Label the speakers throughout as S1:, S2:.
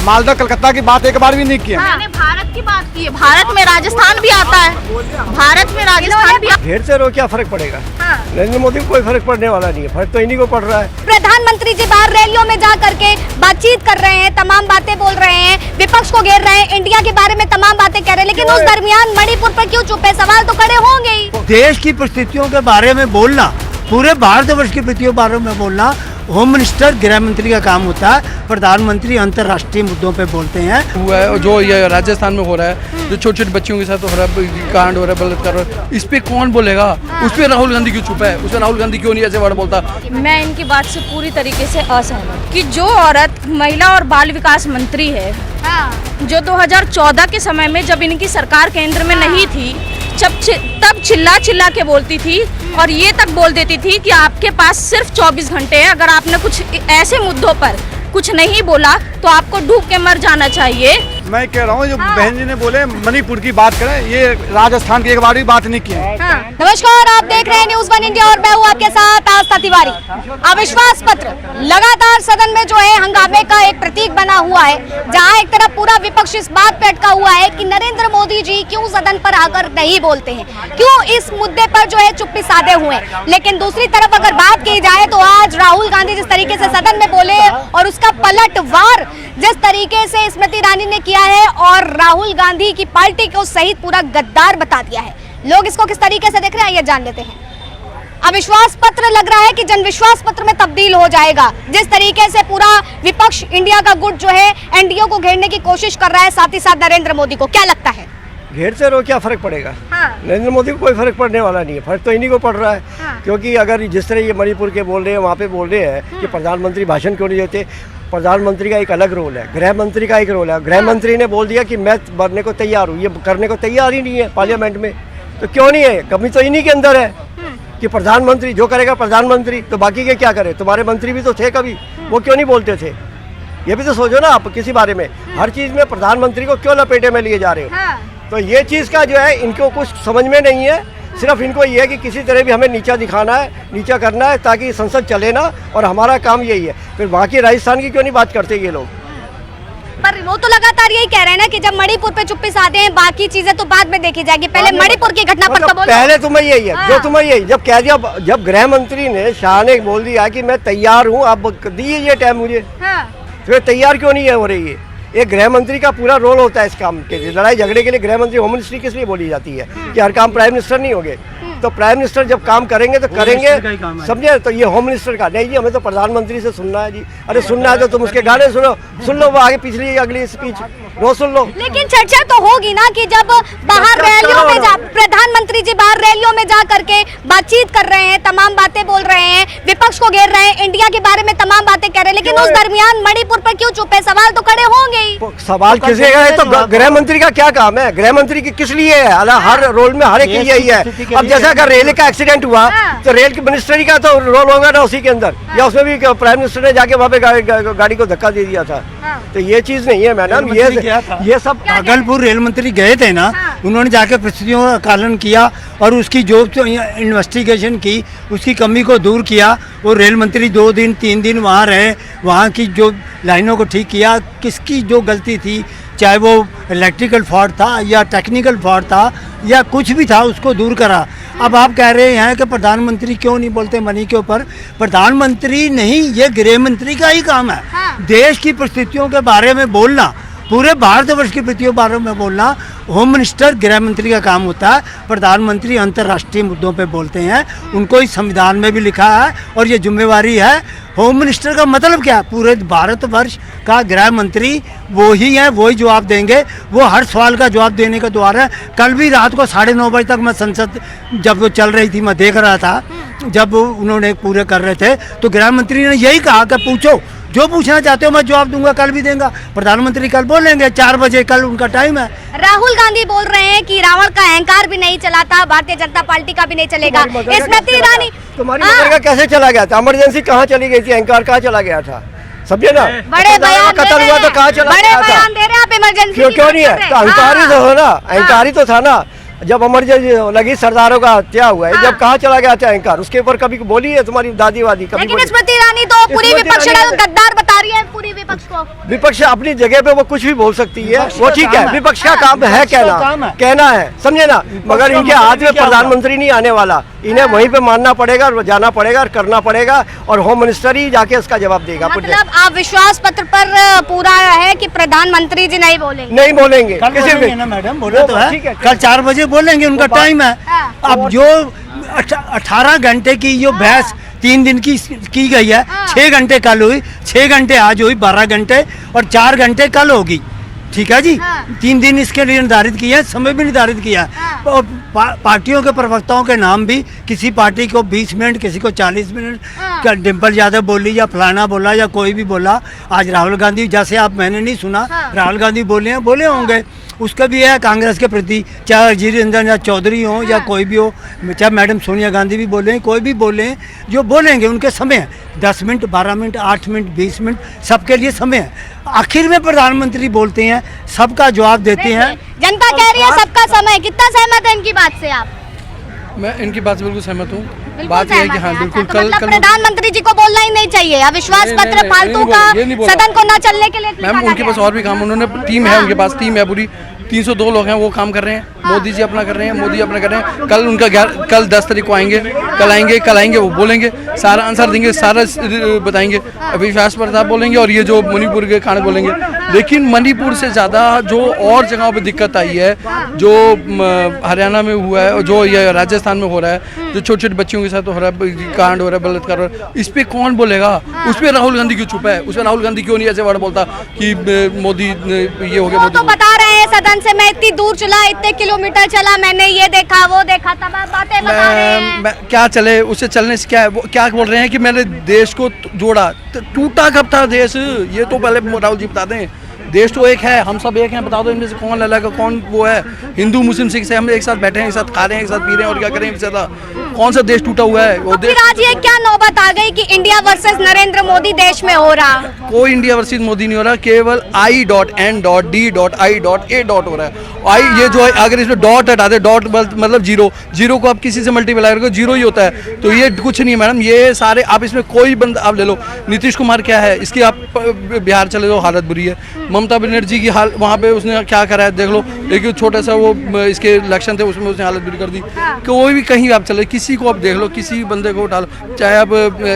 S1: मालदा कलकत्ता की बात एक बार भी नहीं किया।
S2: मैंने भारत की बात की है। भारत में राजस्थान भी आता है, भारत में राजस्थान भी।
S3: ढेर से रो क्या फर्क पड़ेगा। नरेंद्र मोदी को कोई फर्क पड़ने वाला नहीं है, फर्क तो इन्हीं को पड़ रहा है।
S4: प्रधानमंत्री जी बाहर रैलियों में जा करके बातचीत कर रहे हैं, तमाम बातें बोल रहे हैं, विपक्ष को घेर रहे हैं, इंडिया के बारे में तमाम बातें कह रहे हैं, लेकिन उस दरमियान मणिपुर पर क्यों चुप है? सवाल तो खड़े होंगे ही।
S5: देश की परिस्थितियों के बारे में बोलना, पूरे भारतवर्ष की परिस्थितियों के बारे में बोलना होम मिनिस्टर, गृह मंत्री का काम होता है। प्रधानमंत्री अंतर्राष्ट्रीय मुद्दों पे बोलते हैं।
S6: हुआ है और जो ये राजस्थान में हो रहा है, जो छोटे छोटे बच्चियों के साथ हो रहा है, कांड हो रहा है, बलात्कार हो रहा है, इस पे कौन बोलेगा? उस पे राहुल गांधी क्यों चुप है? उस पे राहुल गांधी क्यों नहीं ऐसे वर्ड बोलता?
S2: मैं इनकी बात से पूरी तरीके से असहमत कि जो औरत महिला और बाल विकास मंत्री है, जो 2014 के समय में जब इनकी सरकार केंद्र में नहीं थी, तब चिल्ला चिल्ला के बोलती थी और ये तक बोल देती थी कि आपके पास सिर्फ 24 घंटे हैं, अगर आपने कुछ ऐसे मुद्दों पर कुछ नहीं बोला तो आपको डूब के मर जाना चाहिए।
S1: मैं कह रहा हूँ जो बहन जी ने बोले मणिपुर की बात करें, ये राजस्थान की एक बार भी बात नहीं की है।
S4: नमस्कार, आप देख रहे हैं न्यूज़ 1 इंडिया और मैं हूँ आपके साथ आस्था तिवारी। अविश्वास पत्र लगातार सदन में जो है हंगामे का एक प्रतीक बना हुआ है, जहाँ एक तरफ पूरा विपक्ष इस बात पे अटका हुआ है कि नरेंद्र मोदी जी क्यों सदन पर आकर नहीं बोलते हैं, क्यों इस मुद्दे पर जो है चुप्पी साधे हुए हैं। लेकिन दूसरी तरफ अगर बात की जाए तो आज राहुल गांधी जिस तरीके से सदन में बोले और उसका पलटवार जिस तरीके से स्मृति ईरानी ने किया है और राहुल गांधी की पार्टी को सहित पूरा गद्दार बता दिया है, लोग इसको किस तरीके से देख रहे हैं ये जान लेते हैं। अविश्वास पत्र लग रहा है कि जनविश्वास पत्र में तब्दील हो जाएगा। जिस तरीके से पूरा विपक्ष इंडिया का गुट जो है एनडीए को घेरने की कोशिश कर रहा है, साथ ही साथ नरेंद्र मोदी को, क्या लगता है?
S3: घेर से रो क्या फर्क पड़ेगा। नरेंद्र मोदी को कोई फर्क पड़ने वाला नहीं है, फर्क तो इन्हीं को पड़ रहा है। क्योंकि अगर जिस तरह ये मणिपुर के बोल रहे हैं, वहाँ पे बोल रहे हैं कि प्रधानमंत्री भाषण क्यों नहीं देते। प्रधानमंत्री का एक अलग रोल है, गृह मंत्री का एक रोल है। गृह मंत्री ने बोल दिया कि मैं मरने को तैयार हूँ, ये करने को तैयार ही नहीं है पार्लियामेंट में। तो क्यों नहीं है? कमी तो इन्हीं के अंदर है कि प्रधानमंत्री जो करेगा प्रधानमंत्री, तो बाकी के क्या करे? तुम्हारे मंत्री भी तो थे कभी, वो क्यों नहीं बोलते थे? ये भी तो सोचो ना आप किसी बारे में। हर चीज़ में प्रधानमंत्री को क्यों लपेटे में लिए जा रहे हो? तो ये चीज़ का जो है इनको कुछ समझ में नहीं है। सिर्फ इनको ये है कि किसी तरह भी हमें नीचा दिखाना है, नीचा करना है, ताकि संसद चले ना, और हमारा काम यही है। फिर बाकी राजस्थान की क्यों नहीं बात करते ये लोग?
S4: पर वो तो लगातार यही कह रहे हैं ना कि जब मणिपुर पे चुप्पी साधे हैं, बाकी चीजें तो बाद में देखी जाएगी, पहले मणिपुर की घटना पर तो बोलो।
S3: पहले तुम्हें यही है, जो तुम्हें यही जब कह दिया, जब गृह मंत्री ने शाह ने बोल दिया कि मैं तैयार हूँ, आप दीजिए टाइम मुझे, तो तैयार क्यों नहीं है हो रही है? एक गृह मंत्री का पूरा रोल होता है इस काम के लिए। लड़ाई झगड़े के लिए गृह मंत्री, होम मिनिस्ट्री किस लिए बोली जाती है कि हर काम प्राइम मिनिस्टर नहीं होंगे। तो प्राइम मिनिस्टर जब काम करेंगे तो करेंगे, समझे? तो ये होम मिनिस्टर का नहीं जी, हमें तो प्रधानमंत्री से सुनना है जी। अरे सुनना है तो तुम उसके गाने सुन लो, वो आगे पिछली अगली स्पीच रोज सुन लो।
S4: लेकिन चर्चा तो होगी ना कि जब बाहर रैलियों में प्रधानमंत्री जी बाहर रैलियों में जा करके बातचीत कर रहे हैं, तमाम बातें बोल रहे हैं, विपक्ष को घेर रहे हैं, इंडिया के बारे में तमाम बातें कह रहे हैं, लेकिन उस दरमियान मणिपुर पर क्यों चुप है? सवाल तो खड़े होंगे ही।
S3: सवाल किसे का है? तो गृह मंत्री का क्या काम है? गृह मंत्री की किस लिए है? हर रोल में हर एक यही है। अब जैसे अगर रेल का एक्सीडेंट हुआ तो रेल की मिनिस्ट्री का तो रोल होगा ना उसी के अंदर, या उसमें भी प्राइम मिनिस्टर ने जाके वहाँ पे गाड़ी को धक्का दे दिया था। तो ये चीज नहीं है मैडम, ये सब।
S5: भागलपुर रेल मंत्री गए थे ना, उन्होंने जाके परिस्थितियों का आकलन किया और उसकी जो इन्वेस्टिगेशन की, उसकी कमी को दूर किया। वो रेल मंत्री 2 दिन 3 दिन वहाँ रहे, वहाँ की जो लाइनों को ठीक किया, किसकी जो गलती थी, चाहे वो इलेक्ट्रिकल फॉल्ट था या टेक्निकल फॉल्ट था या कुछ भी था, उसको दूर करा। अब आप कह रहे हैं कि प्रधानमंत्री क्यों नहीं बोलते मनी के ऊपर? प्रधानमंत्री नहीं, ये गृह मंत्री का ही काम है। देश की परिस्थितियों के बारे में बोलना, पूरे भारतवर्ष की परिस्थितियों के बारे में बोलना होम मिनिस्टर, गृह मंत्री का काम होता है। प्रधानमंत्री अंतर्राष्ट्रीय मुद्दों पे बोलते हैं, उनको इस संविधान में भी लिखा है और ये जिम्मेवारी है। होम मिनिस्टर का मतलब क्या? पूरे भारतवर्ष का गृह मंत्री वो ही है, वो ही जवाब देंगे। वो हर सवाल का जवाब देने का द्वार है। कल भी रात को 9:30 बजे तक मैं संसद जब वो चल रही थी, मैं देख रहा था, जब उन्होंने पूरे कर रहे थे तो गृह मंत्री ने यही कहा कि पूछो, जो पूछना चाहते हो मैं जवाब दूंगा, कल भी देंगा। प्रधानमंत्री कल बोलेंगे 4 बजे, कल उनका टाइम है।
S4: राहुल गांधी बोल रहे हैं कि रावण का अहंकार भी नहीं चलाता, भारतीय जनता पार्टी का भी नहीं चलेगा। स्मृति ईरानी,
S3: तुम्हारी मदर का कैसे चला गया था? इमरजेंसी कहाँ चली गई थी? अहंकार कहाँ चला गया था? समझे ना?
S4: बड़े बयान
S3: कत्ल हुआ तो कहाँ चला गया था?
S4: बयान दे रहे हैं आप, इमरजेंसी
S3: क्यों नहीं है? तो अहंकारी तो हो ना, अहंकारी तो था ना। जब इमरजेंसी लगी सरदारों का हत्या हुआ है, जब कहाँ चला गया था एंकर, उसके ऊपर कभी बोली है तुम्हारी दादी वादी? कभी
S4: लेकिन स्मृति ईरानी तो पूरी विपक्ष गद्दार बता रही है पूरी विपक्ष को।
S3: विपक्ष अपनी जगह पे वो कुछ भी बोल सकती है, वो ठीक है, विपक्ष का काम है कहना है, समझे ना। मगर इनके हाथ में प्रधानमंत्री नहीं आने वाला, इन्हें वहीं पे मानना पड़ेगा और जाना पड़ेगा और करना पड़ेगा, और होम मिनिस्टर ही जाके इसका जवाब देगा।
S4: मतलब आप विश्वास पत्र पर पूरा है कि प्रधानमंत्री जी नहीं बोलेंगे?
S3: नहीं बोलेंगे,
S5: किसी भी ना मैडम, बोले तो है कल 4 बजे बोलेंगे, उनका टाइम है। अब जो 18 घंटे की जो बहस 3 दिन की गई है, 6 घंटे कल हुई, 6 घंटे आज हुई, 12 घंटे और 4 घंटे कल होगी, ठीक है जी। 3 दिन इसके लिए निर्धारित किया है, समय भी निर्धारित किया है, और पार्टियों के प्रवक्ताओं के नाम भी, किसी पार्टी को 20 मिनट, किसी को 40 मिनट, डिम्पल यादव बोली या फलाना बोला या कोई भी बोला। आज राहुल गांधी, जैसे आप, मैंने नहीं सुना, राहुल गांधी बोले होंगे, उसका भी है कांग्रेस के प्रति, चाहे अजीर रंजन या चौधरी हो या कोई भी हो, चाहे मैडम सोनिया गांधी भी बोले, कोई भी बोले, जो बोलेंगे उनके समय है, 10 मिनट, 12 मिनट, 8 मिनट, 20 मिनट, सबके लिए समय है। आखिर में प्रधानमंत्री बोलते हैं, सबका जवाब देते हैं।
S4: जनता कह रही है सबका समय, कितना सहमत है इनकी बात से आप?
S6: मैं इनकी बात से बिल्कुल सहमत हूँ। बात यह है कि हाँ बिल्कुल कल
S4: प्रधानमंत्री जी को बोलना ही नहीं चाहिए, अविश्वास पत्र फालतू का सदन को न चलने के लिए।
S6: मैम उनके पास और भी काम, उन्होंने टीम है, उनके पास टीम है पूरी, 302 लोग हैं, वो काम कर रहे हैं। मोदी जी अपना कर रहे हैं, मोदी अपना कर रहे हैं। कल उनका कल 10 तारीख को आएंगे, कल आएंगे, वो बोलेंगे, सारा आंसर देंगे, सारा बताएंगे, अविश्वास प्रस्ताव बोलेंगे और ये जो मणिपुर के खाने बोलेंगे। लेकिन मणिपुर से ज़्यादा जो और जगहों पे दिक्कत आई है, जो हरियाणा में हुआ है और जो ये राजस्थान में हो रहा है, जो छोटे छोटे बच्चियों के साथ हो रहा है, कांड हो रहा है, बलात्कार हो रहा है, इस पर कौन बोलेगा? उस पर राहुल गांधी क्यों चुप है? उस पर राहुल गांधी क्यों नहीं ऐसे वर्ड बोलता कि मोदी ये हो गया?
S4: तो बता रहे हैं सदन से, मैं इतनी दूर चला, इतने किलोमीटर चला, मैंने ये देखा वो देखा, तब आप बातें बता रहे हैं।
S6: क्या चले, उससे चलने से क्या है? वो क्या बोल रहे हैं कि मैंने देश को जोड़ा, टूटा कब था देश? ये तो पहले राहुल जी बता दें। देश तो एक है, हम सब एक हैं, बता दो इनमें से कौन अलग है, कौन वो है? हिंदू मुस्लिम सिख से हम एक साथ बैठे हैं, एक साथ खा रहे हैं, एक साथ पी रहे हैं, और क्या करें? कौन सा देश टूटा हुआ है? वो देश
S4: आज ये क्या नौबत आ गई कि इंडिया वर्सेस नरेंद्र मोदी देश में हो रहा?
S6: कोई इंडिया वर्सेस मोदी नहीं हो रहा, केवल I.N.D.A. हो रहा है। आई ये जो है, अगर इसमें डॉट हटा दे, डॉट मतलब जीरो को आप किसी से मल्टीप्लाई करोगे, जीरो ही होता है। तो ये कुछ नहीं मैडम, ये सारे आप इसमें कोई बंदा आप ले लो। नीतीश कुमार क्या है, इसकी आप बिहार चले जाओ, हालत बुरी है। ममता बनर्जी की हाल, वहाँ पे उसने क्या करा है देख लो, एक छोटा सा वो इसके इलेक्शन थे, उसमें उसने हालत बुरी कर दी। कोई भी कहीं आप चले, किसी को आप देख लो, किसी बंदे को उठा लो, चाहे आप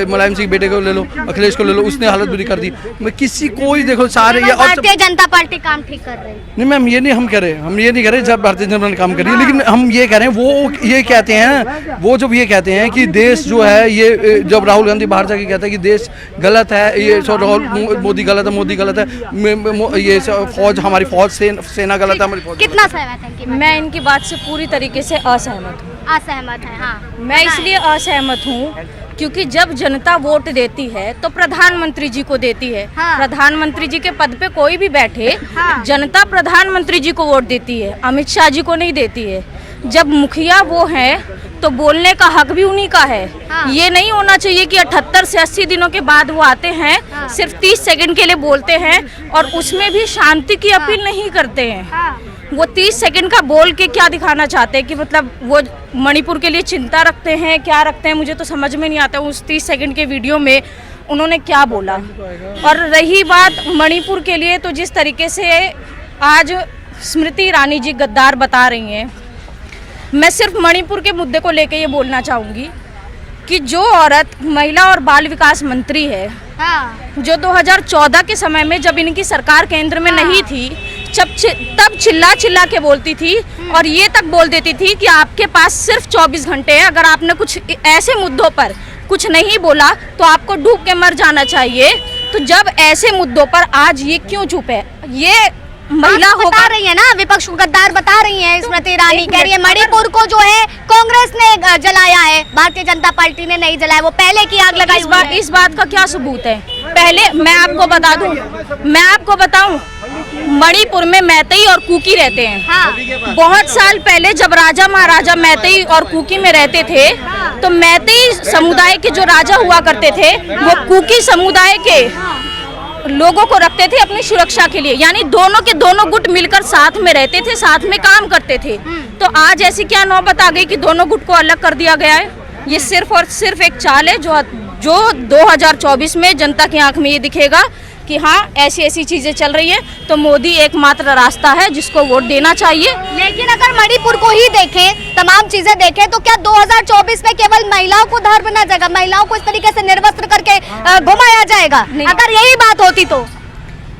S6: मुलायम सिंह बेटे को ले लो, अखिलेश को ले लो, उसने हालत बुरी कर दी। मैं किसी कोई देखो सारे,
S4: भारतीय जनता पार्टी काम ठीक कर रही है।
S6: नहीं मैम, ये नहीं हम कह रहे, हम ये नहीं कह रहे जब भारतीय जनता पार्टी काम कर रही है, लेकिन हम ये कह रहे हैं, वो ये कहते हैं, वो जब ये कहते हैं कि देश जो है, ये जब राहुल गांधी बाहर जाके कहता है कि देश गलत है, ये राहुल मोदी गलत है, मोदी गलत है, ये फौज, हमारी फौज सेना गलत है, हमारी फौज।
S4: कितना सहमत है?
S2: मैं इनकी बात से पूरी तरीके से असहमत हूँ।
S4: असहमत है? हाँ,
S2: मैं इसलिए असहमत हूँ क्योंकि जब जनता वोट देती है तो प्रधानमंत्री जी को देती है। प्रधानमंत्री जी के पद पे कोई भी बैठे, जनता प्रधानमंत्री जी को वोट देती है, अमित शाह जी को नहीं देती है। जब मुखिया वो हैं तो बोलने का हक भी उन्हीं का है। ये नहीं होना चाहिए कि 78 से 80 दिनों के बाद वो आते हैं, सिर्फ 30 सेकंड के लिए बोलते हैं और उसमें भी शांति की अपील नहीं करते हैं। वो 30 सेकंड का बोल के क्या दिखाना चाहते हैं कि मतलब वो मणिपुर के लिए चिंता रखते हैं, क्या रखते हैं, मुझे तो समझ में नहीं आता उस 30 सेकंड के वीडियो में उन्होंने क्या बोला। और रही बात मणिपुर के लिए, तो जिस तरीके से आज स्मृति ईरानी जी गद्दार बता रही हैं, मैं सिर्फ मणिपुर के मुद्दे को लेके ये बोलना चाहूँगी कि जो औरत महिला और बाल विकास मंत्री है, जो 2014 के समय में जब इनकी सरकार केंद्र में नहीं थी, तब चिल्ला चिल्ला के बोलती थी और ये तक बोल देती थी कि आपके पास सिर्फ 24 घंटे हैं, अगर आपने कुछ ऐसे मुद्दों पर कुछ नहीं बोला तो आपको डूब के मर जाना चाहिए। तो जब ऐसे मुद्दों पर आज ये क्यों चुप है? ये महिला बता रही है ना, विपक्ष को गद्दार बता रही है स्मृति ईरानी, कह रही है मणिपुर को जो है कांग्रेस ने जलाया है, भारतीय जनता पार्टी ने नहीं जलाया, वो पहले की आग लगाई। इस बात का क्या सबूत है? पहले मैं आपको बता दूं, मैं आपको बताऊं, मणिपुर में मैतेई और कुकी रहते हैं। बहुत साल पहले जब राजा महाराजा मैतेई और कुकी में रहते थे, तो मैतेई समुदाय के जो राजा हुआ करते थे वो कुकी समुदाय के लोगों को रखते थे अपनी सुरक्षा के लिए, यानी दोनों के दोनों गुट मिलकर साथ में रहते थे, साथ में काम करते थे। तो आज ऐसी क्या नौबत आ गई कि दोनों गुट को अलग कर दिया गया है? ये सिर्फ और सिर्फ एक चाल है जो 2024 में जनता की आंख में ये दिखेगा कि हाँ ऐसी ऐसी चीजें चल रही है, तो मोदी एकमात्र रास्ता है जिसको वोट देना चाहिए।
S4: लेकिन अगर मणिपुर को ही देखें, तमाम चीजें देखें, तो क्या 2024 में केवल महिलाओं को धार बना जाएगा, महिलाओं को इस तरीके से निर्वस्त्र करके घुमाया जाएगा? अगर यही बात होती तो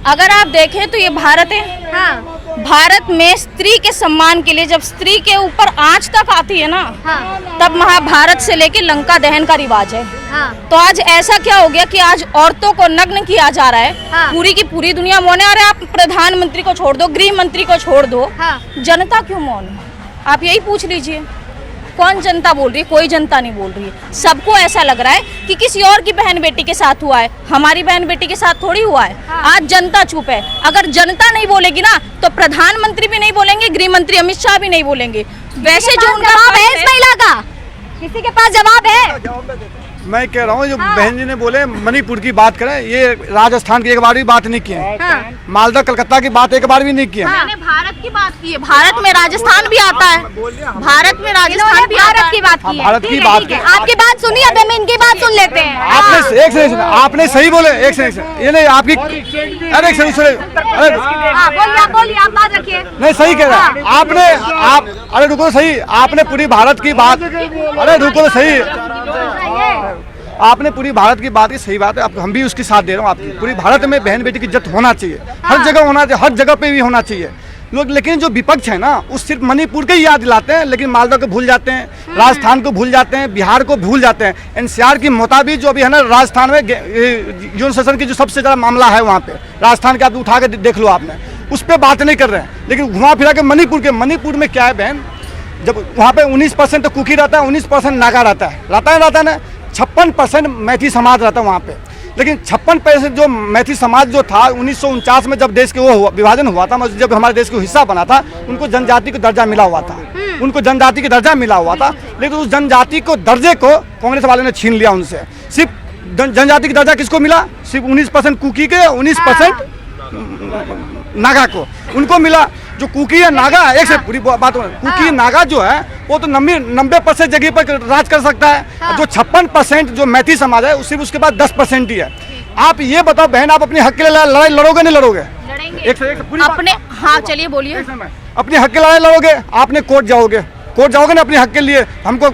S2: अगर आप देखें तो ये भारत है।
S4: हाँ।
S2: भारत में स्त्री के सम्मान के लिए जब स्त्री के ऊपर आंच तक आती है ना,
S4: हाँ।
S2: तब महाभारत से लेके लंका दहन का रिवाज है।
S4: हाँ।
S2: तो आज ऐसा क्या हो गया कि आज औरतों को नग्न किया जा रहा है।
S4: हाँ।
S2: पूरी की पूरी दुनिया मौन है। अरे आप प्रधानमंत्री को छोड़ दो, गृह मंत्री को छोड़ दो,
S4: हाँ।
S2: जनता क्यों मौन है? आप यही पूछ लीजिए, कौन जनता बोल रही है? कोई जनता नहीं बोल रही है। सबको ऐसा लग रहा है कि किसी और की बहन बेटी के साथ हुआ है, हमारी बहन बेटी के साथ थोड़ी हुआ है।
S4: हाँ।
S2: आज जनता चुप है। अगर जनता नहीं बोलेगी ना तो प्रधानमंत्री भी नहीं बोलेंगे, गृह मंत्री अमित शाह भी नहीं बोलेंगे। वैसे जो उनका
S4: जवाब है
S2: फर्ज
S4: इस महिला का, किसी के पास जवाब है?
S1: मैं कह रहा हूँ जो
S4: हाँ।
S1: बहन जी ने बोले मणिपुर की बात करें, ये राजस्थान की एक बार भी बात नहीं की है।
S4: हाँ।
S1: मालदा कलकत्ता की बात एक बार भी नहीं की है।
S2: मैंने भारत की बात की है। भारत में राजस्थान भी आता है, भारत में राजस्थान भी आता
S4: भारत
S2: है।
S4: की बात की है।
S1: भारत की
S4: ठीक है,
S1: बात
S4: ठीक है।
S1: की।
S4: आपकी बात सुनिए, अब हम इनकी बात सुन लेते हैं।
S1: आपने एक सेकंड, आपने सही बोले, एक सेकंड, ये नहीं आपकी, अरे एक सेकंड सुने, अरे
S4: हाँ, बोलिए, आप बात रखिए।
S1: नहीं सही कह रहा है आपने, आप अरे रुको सही, आपने पूरी भारत की बात, अरे रुको सही, आपने पूरी भारत की बात की, सही बात है, हम भी उसके साथ दे रहा हूँ आपकी। पूरी भारत में बहन बेटी की इज्जत होना चाहिए, हर जगह होना चाहिए, हर जगह पे भी होना चाहिए लोग। लेकिन जो विपक्ष है ना, वो सिर्फ मणिपुर के ही याद दिलाते हैं, लेकिन मालदा को भूल जाते हैं, राजस्थान को भूल जाते हैं, बिहार को भूल जाते हैं। एनसीआर के मुताबिक जो अभी है ना, राजस्थान में यौन शोषण की जो सबसे ज़्यादा मामला है वहाँ पे, राजस्थान के आप उठा के देख लो आपने, उस पर बात नहीं कर रहे हैं। लेकिन घुमा फिरा के मणिपुर में क्या है बहन, जब वहाँ पे 19% तो कुकी रहता है, 19% नागा रहता है ना, 56% मैथिली समाज रहता है वहाँ पे। लेकिन 56% जो मैथिली समाज जो था 1949 में जब देश के वो विभाजन हुआ था, जब हमारे देश का हिस्सा बना था, उनको जनजाति का दर्जा मिला हुआ था, लेकिन उस जनजाति को दर्जे को कांग्रेस वाले ने छीन लिया उनसे। सिर्फ जनजाति का दर्जा किसको मिला? सिर्फ 19% कुकी के, 19% नागा को उनको मिला। जो कुकी या नागा, एक से पूरी बात, कुकी नागा जो है वो तो 90% जगह पर राज कर सकता है। जो 56% जो मैथिली समाज है, सिर्फ उसके बाद 10% ही है। आप ये बताओ बहन, आप अपने हक के लिए लड़ाई लड़ोगे नहीं लड़ोगे? एक से पूरी
S2: अपने, हाँ चलिए बोलिए।
S1: अपने हक के लड़ाई लड़ोगे, आपने कोर्ट जाओगे ना अपने हक के लिए, हमको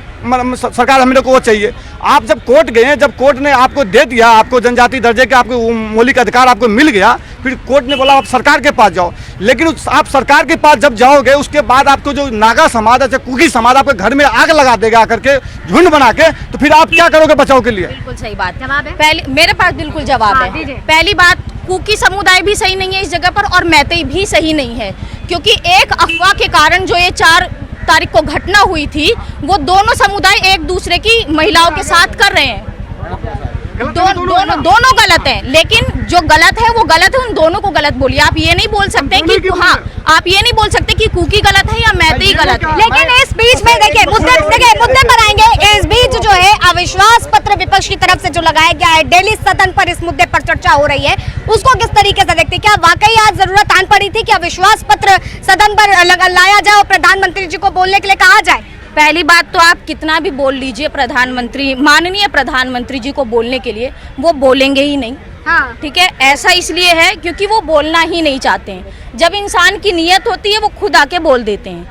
S1: सरकार हम लोग को वो चाहिए। आप जब कोर्ट गए, जब कोर्ट ने आपको दे दिया, आपको जनजाति दर्जे के, आपको मौलिक अधिकार आपको मिल गया, फिर कोर्ट ने बोला आप सरकार के पास जाओ। लेकिन आप सरकार के पास जब जाओगे, उसके बाद आपको जो नागा समाज है, कुकी समाज आपके घर में आग लगा देगा आकर के, झुंड बना के, तो फिर आप क्या करोगे बचाव के लिए?
S2: बिल्कुल सही बात।
S4: जवाब है?
S2: पहले मेरे पास बिल्कुल जवाब
S4: हाँ,
S2: है।
S4: दीजिए।
S2: पहली बात, कुकी समुदाय भी सही नहीं है इस जगह पर, और मैतेई भी सही नहीं है, क्योंकि एक अफवाह के कारण जो ये 4 तारीख को घटना हुई थी, वो दोनों समुदाय एक दूसरे की महिलाओं के साथ कर रहे हैं। दोनों गलत हैं, लेकिन जो गलत है वो गलत है, उन दोनों को गलत बोलिए। आप ये नहीं बोल सकते कि हाँ, आप ये नहीं बोल सकते कि कुकी गलत है या मैतेई गलत है।
S4: लेकिन इस बीच में देखिए मुद्दे पर आएंगे। इस बीच जो है अविश्वास पत्र विपक्ष की तरफ से जो लगाया गया है, दिल्ली सदन पर इस मुद्दे पर चर्चा हो रही है, उसको किस तरीके से देखते हैं? क्या वाकई आज जरूरत आन पड़ी थी कि अविश्वास पत्र सदन पर लाया जाए और प्रधानमंत्री जी को बोलने के लिए कहा जाए?
S2: पहली बात तो आप कितना भी बोल लीजिए प्रधानमंत्री, माननीय प्रधानमंत्री जी को बोलने के लिए, वो बोलेंगे ही नहीं।
S4: हाँ।
S2: ठीक है, ऐसा इसलिए है क्योंकि वो बोलना ही नहीं चाहते हैं। जब इंसान की नीयत होती है वो खुद आके बोल देते हैं,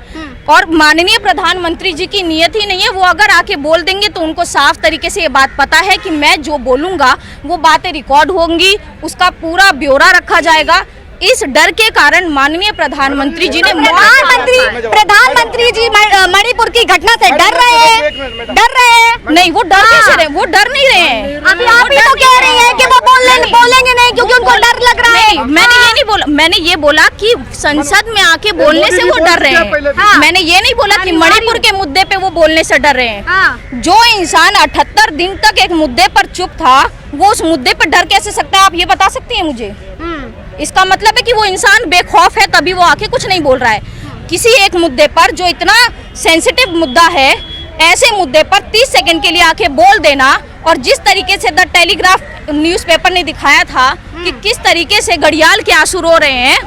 S2: और माननीय प्रधानमंत्री जी की नीयत ही नहीं है। वो अगर आके बोल देंगे तो उनको साफ तरीके से ये बात पता है कि मैं जो बोलूँगा वो बातें रिकॉर्ड होंगी, उसका पूरा ब्यौरा रखा जाएगा। इस डर के कारण माननीय प्रधानमंत्री जी ने
S4: प्रधानमंत्री जी मणिपुर की घटना से डर रहे हैं?
S2: नहीं, वो डर कैसे रहे? वो डर नहीं रहे हैं।
S4: अभी आप ही तो कह रही हैं कि वो बोलेंगे नहीं क्योंकि उनको डर लग रहा है।
S2: मैंने ये नहीं बोला, मैंने ये बोला कि संसद में आके बोलने से वो डर रहे हैं। मैंने ये नहीं बोला कि मणिपुर के मुद्दे पे वो बोलने से डर रहे हैं। जो इंसान 78 दिन तक एक मुद्दे पर चुप था, वो उस मुद्दे पर डर कैसे सकता है? आप ये बता सकती हैं मुझे? इसका मतलब है कि वो इंसान बेखौफ है, तभी वो आके कुछ नहीं बोल रहा है। किसी एक मुद्दे पर जो इतना सेंसिटिव मुद्दा है, ऐसे मुद्दे पर 30 सेकंड के लिए आके बोल देना, और जिस तरीके से द टेलीग्राफ न्यूज़पेपर ने दिखाया था कि किस तरीके से घड़ियाल के आंसू रो रहे हैं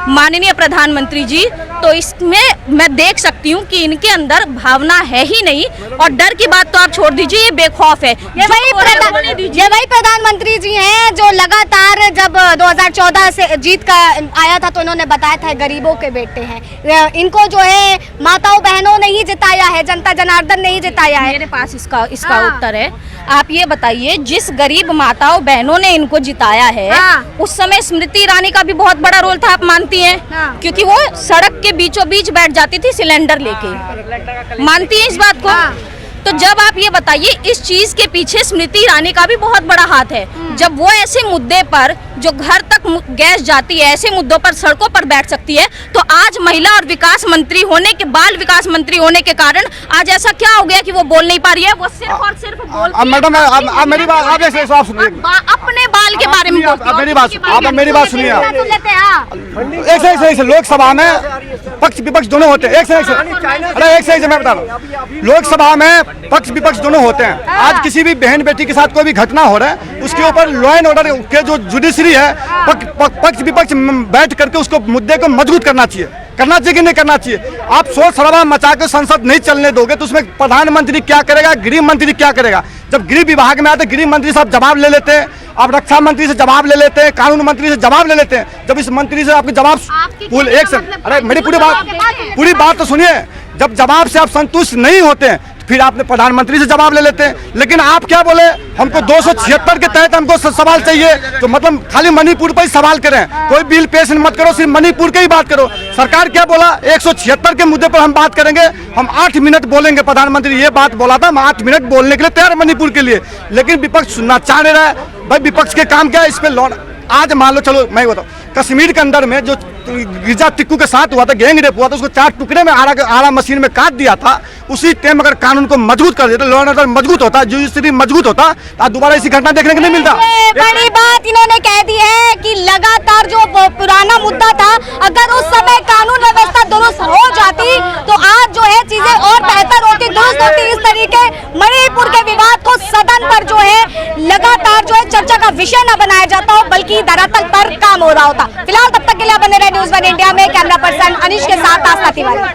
S2: माननीय प्रधानमंत्री जी, तो इसमें मैं देख सकती हूँ कि इनके अंदर भावना है ही नहीं। और डर की बात तो आप छोड़ दीजिए, ये बेखौफ है।
S4: ये वही प्रधानमंत्री जी हैं जो लगातार जब 2014 से जीत का आया था तो इन्होंने बताया था गरीबों के बेटे हैं। इनको जो है माताओं बहनों ने ही जिताया है, जनता जनार्दन ने ही जिताया है।
S2: मेरे पास इसका उत्तर है। आप ये बताइए, जिस गरीब माताओं बहनों ने इनको जिताया है, उस समय स्मृति ईरानी का भी बहुत बड़ा रोल था, आप मानती हैं? क्योंकि वो सड़क के बीचों बीच बैठ जाती थी सिलेंडर लेके। मानती हैं इस बात को? तो जब आप ये बताइए, इस चीज के पीछे स्मृति ईरानी का भी बहुत बड़ा हाथ है। जब वो ऐसे मुद्दे पर जो घर तक गैस जाती है, ऐसे मुद्दों पर सड़कों पर बैठ सकती है, तो आज महिला और विकास मंत्री होने के, बाल विकास मंत्री होने के कारण आज ऐसा क्या हो गया कि वो बोल नहीं पा रही है? वो सिर्फ और सिर्फ बोलती है।
S1: मैडम आप मेरी बात, आप एक साफ सुनिए,
S2: अपने बाल के बारे में बोलती है।
S1: आप मेरी बात सुनिए। एक से लोकसभा में पक्ष विपक्ष दोनों होते हैं। एक से मैं बता रहा हूँ, लोकसभा में पक्ष विपक्ष दोनों होते हैं। आज किसी भी बहन बेटी के साथ कोई भी घटना हो रहा है, उसके ऊपर लॉ एंड ऑर्डर के जो जुडिशरी है, पक्ष विपक्ष बैठ करके उसको मुद्दे को मजबूत करना चाहिए कि नहीं करना चाहिए। आप शोर शराबा मचा के संसद नहीं चलने दोगे तो उसमें प्रधानमंत्री क्या करेगा, गृह मंत्री क्या करेगा? जब गृह विभाग में आते गृह मंत्री साहब जवाब ले लेते हैं, आप रक्षा मंत्री से जवाब ले लेते हैं, कानून मंत्री से जवाब ले लेते हैं। जब इस मंत्री से आपके जवाब अरे मेरी पूरी बात तो सुनिए। जब जवाब से आप संतुष्ट नहीं होते हैं फिर आपने प्रधानमंत्री से जवाब ले लेते हैं। लेकिन आप क्या बोले, हमको 276 के तहत हमको सवाल चाहिए, तो मतलब खाली मणिपुर पर ही सवाल करें, कोई बिल पेश मत करो, सिर्फ मणिपुर के ही बात करो। सरकार क्या बोला, 176 के मुद्दे पर हम बात करेंगे, हम 8 मिनट बोलेंगे। प्रधानमंत्री ये बात बोला था, हम 8 मिनट बोलने के लिए तैयार मणिपुर के लिए। लेकिन विपक्ष सुनना चाह नहीं रहा है। भाई विपक्ष के काम क्या है इस पे? आज मान लो, चलो मैं बताऊँ, कश्मीर के अंदर में जो गिरजा टिक्कू के साथ हुआ था, गैंग रेप हुआ था, उसको 4 टुकड़े में आरा मशीन में काट दिया था। उसी टाइम अगर कानून को मजबूत कर देते, लॉ एंड ऑर्डर मजबूत होता, जुडिशरी मजबूत होता, तो दोबारा ऐसी घटना देखने को नहीं मिलता।
S4: बड़ी बात इन्होंने कह दी है कि लगातार जो पुराना मुद्दा था, अगर उस समय कानून व्यवस्था दुरुस्त हो जाती तो आज जो है चीजें और बेहतर होती, दुरुस्त होती। इस तरीके मणिपुर के विवाद को सदन पर जो है लगातार जो है चर्चा का विषय न बनाया जाता हो, बल्कि धरातल पर काम हो रहा होता। फिलहाल तब तक के लिए बने रहे न्यूज़ 1 इंडिया में। कैमरा पर्सन अनिश के साथ आस्था तिवारी।